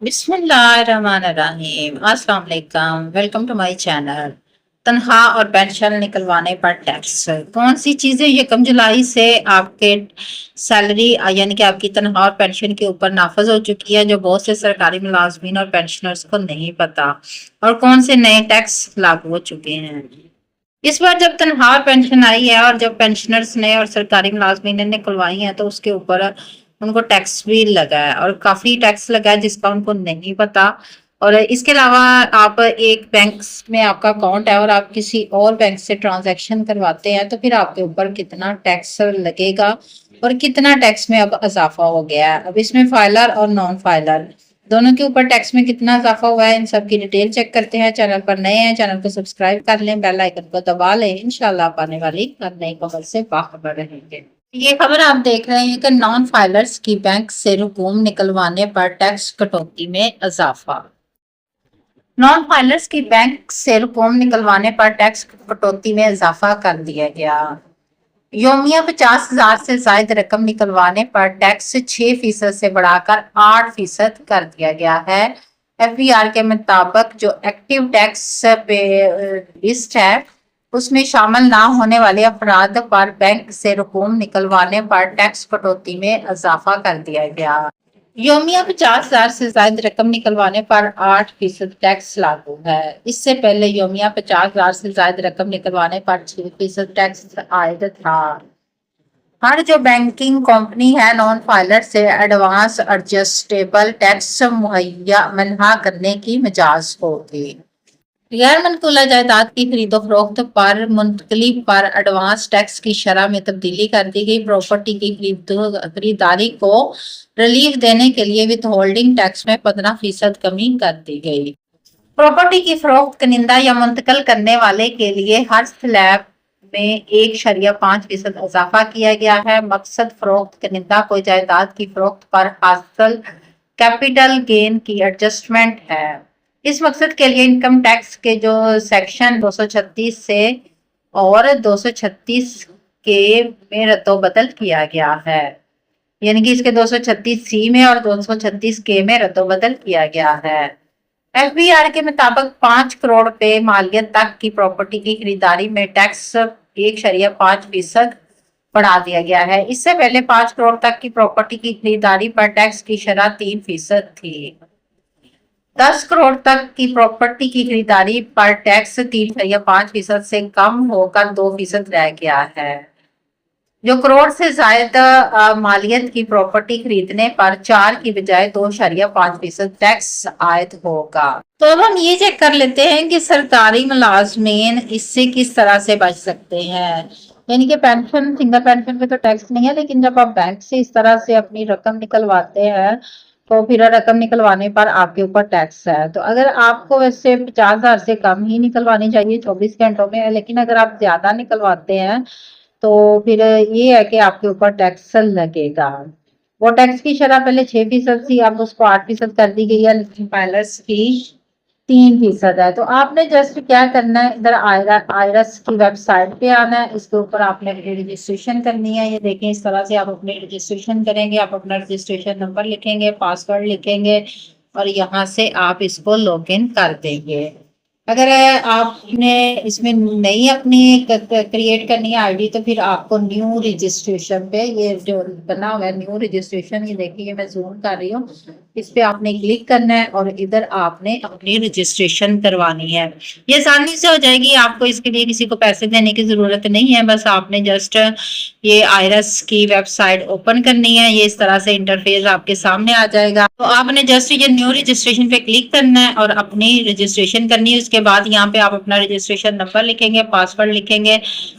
बिस्मिल्लाहिर्रहमानिर्रहीम। अस्सलाम वालेकुम। Welcome to my channel. तनख्वाह और पेंशन निकलवाने पर टैक्स कौन सी चीजें ये कम जुलाई से आपके सैलरी यानी कि आपकी तनख्वाह और पेंशन के ऊपर नाफज हो चुकी है, जो बहुत से सरकारी मुलाजमीन और पेंशनर्स को नहीं पता, और कौन से नए टैक्स लागू हो चुके हैं। इस बार जब तनख्वाह पेंशन आई है और जब पेंशनर्स ने और सरकारी मुलाजमीन ने निकलवाई है तो उसके ऊपर उनको टैक्स भी लगा है, और काफी टैक्स लगा है जिसका उनको नहीं पता। और इसके अलावा आप एक बैंक में आपका अकाउंट है और आप किसी और बैंक से ट्रांजैक्शन करवाते हैं तो फिर आपके ऊपर कितना टैक्स लगेगा और कितना टैक्स में अब इजाफा हो गया है। अब इसमें फाइलर और नॉन फाइलर दोनों के ऊपर टैक्स में कितना इजाफा हुआ है, इन सब की डिटेल चेक करते हैं। चैनल पर नए हैं, चैनल को सब्सक्राइब कर लें, बेल आइकन को दबा लें। इंशाल्लाह आप आने वाली हर नई खबर से बाखबर रहेंगे। ये खबर आप देख रहे हैं कि नॉन फाइलर्स की बैंक से रकूम निकलवाने पर टैक्स कटौती में इजाफा। नॉन फाइलर्स की बैंक से रकूम निकलवाने पर टैक्स कटौती में इजाफा कर दिया गया। योमिया 50,000 से ज्यादा रकम निकलवाने पर टैक्स 6% से बढ़ाकर 8% कर दिया गया है। एफबीआर के मुताबिक जो एक्टिव टैक्स पे लिस्ट है उसमें शामिल ना होने वाले अफराद पर बैंक से रकूम निकलवाने पर टैक्स कटौती में इजाफा कर दिया गया। योमिया 50,000 से ज्यादा रकम निकलवाने पर 8% टैक्स लागू है। इससे पहले योमिया 50,000 से ज्यादा रकम निकलवाने पर 6% टैक्स आयद था। हर जो बैंकिंग कंपनी है नॉन फाइलर से एडवांस एडजस्टेबल टैक्स मुहैया मन्हा करने की मिजाज होगी। गैर मनकूला जायदाद की खरीदो फरोख्त पर मुंतकली पर एडवांस टैक्स की शरह में तब्दीली कर दी गई। प्रॉपर्टी की खरीदारी को रिलीफ देने के लिए विथ होल्डिंग टैक्स में 15% कमी कर दी गई। प्रॉपर्टी की फरोख्त कनिंदा या मुंतकल करने वाले के लिए हर स्लैब में 1.5% इजाफा किया गया है। मकसद फरोख्त कनिंदा को जायदाद की फरोख्त पर हासिल कैपिटल गेन की एडजस्टमेंट है। इस मकसद के लिए इनकम टैक्स के जो सेक्शन 236 से और 236 के में रद्दोबदल किया गया है, यानी कि इसके 236 सी में और 236 के में रद्दोबदल किया गया है। एफबीआर के मुताबिक 5 करोड़ रुपए मालियत तक की प्रॉपर्टी की खरीदारी में टैक्स 1.5% बढ़ा दिया गया है। इससे पहले 5 करोड़ तक की प्रॉपर्टी की खरीदारी पर टैक्स की शरह 3% थी। 10 करोड़ तक की प्रॉपर्टी की खरीदारी पर टैक्स 3.5% से कम होकर 2% रह गया है। जो करोड़ से ज्यादा मालियत की प्रॉपर्टी खरीदने पर 4 की बजाय 2.5% टैक्स आयद होगा। तो अब हम ये चेक कर लेते हैं कि सरकारी मुलाजमीन इससे किस तरह से बच सकते हैं। यानी कि पेंशन, सिंगल पेंशन पे तो टैक्स नहीं है, लेकिन जब आप बैंक से इस तरह से अपनी रकम निकलवाते हैं तो फिर रकम निकलवाने पर आपके ऊपर टैक्स है। तो अगर आपको वैसे 50,000 से कम ही निकलवानी चाहिए 24 घंटों में, लेकिन अगर आप ज्यादा निकलवाते हैं तो फिर ये है कि आपके ऊपर टैक्स लगेगा। वो टैक्स की शरह पहले 6% थी, अब उसको 8% कर दी गई है, लेकिन पायलट्स की 3% है। तो आपने जस्ट क्या करना है, इधर आयरस की वेबसाइट पे आना है, इसके ऊपर आपने अपनी रजिस्ट्रेशन करनी है। ये देखें, इस तरह से आप अपने रजिस्ट्रेशन करेंगे। आप अपना रजिस्ट्रेशन नंबर लिखेंगे, पासवर्ड लिखेंगे और यहाँ से आप इसको लॉग इन कर देंगे। अगर आपने इसमें नई अपनी क्रिएट करनी है आईडी तो फिर आपको न्यू रजिस्ट्रेशन पे, ये जो बना हुआ है न्यू रजिस्ट्रेशन, ये देखिए मैं जूम कर रही हूँ, इस पे आपने क्लिक करना है और इधर आपने अपनी रजिस्ट्रेशन करवानी है। ये आसानी से हो जाएगी, आपको इसके लिए किसी को पैसे देने की जरूरत नहीं है। बस आपने जस्ट ये आयरस की वेबसाइट ओपन करनी है। ये इस तरह से इंटरफेस आपके सामने आ जाएगा। तो आपने जस्ट ये न्यू रजिस्ट्रेशन पे क्लिक करना है और अपनी रजिस्ट्रेशन करनी है। उसके बाद यहाँ पे आप अपना रजिस्ट्रेशन नंबर लिखेंगे, पासवर्ड लिखेंगे,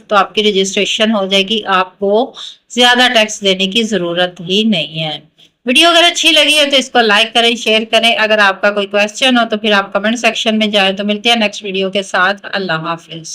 तो आपकी रजिस्ट्रेशन हो जाएगी। आपको ज्यादा टैक्स देने की जरूरत ही नहीं है। वीडियो अगर अच्छी लगी है तो इसको लाइक करें, शेयर करें। अगर आपका कोई क्वेश्चन हो तो फिर आप कमेंट सेक्शन में जाए। तो मिलते हैं नेक्स्ट वीडियो के साथ। अल्लाह हाफिज।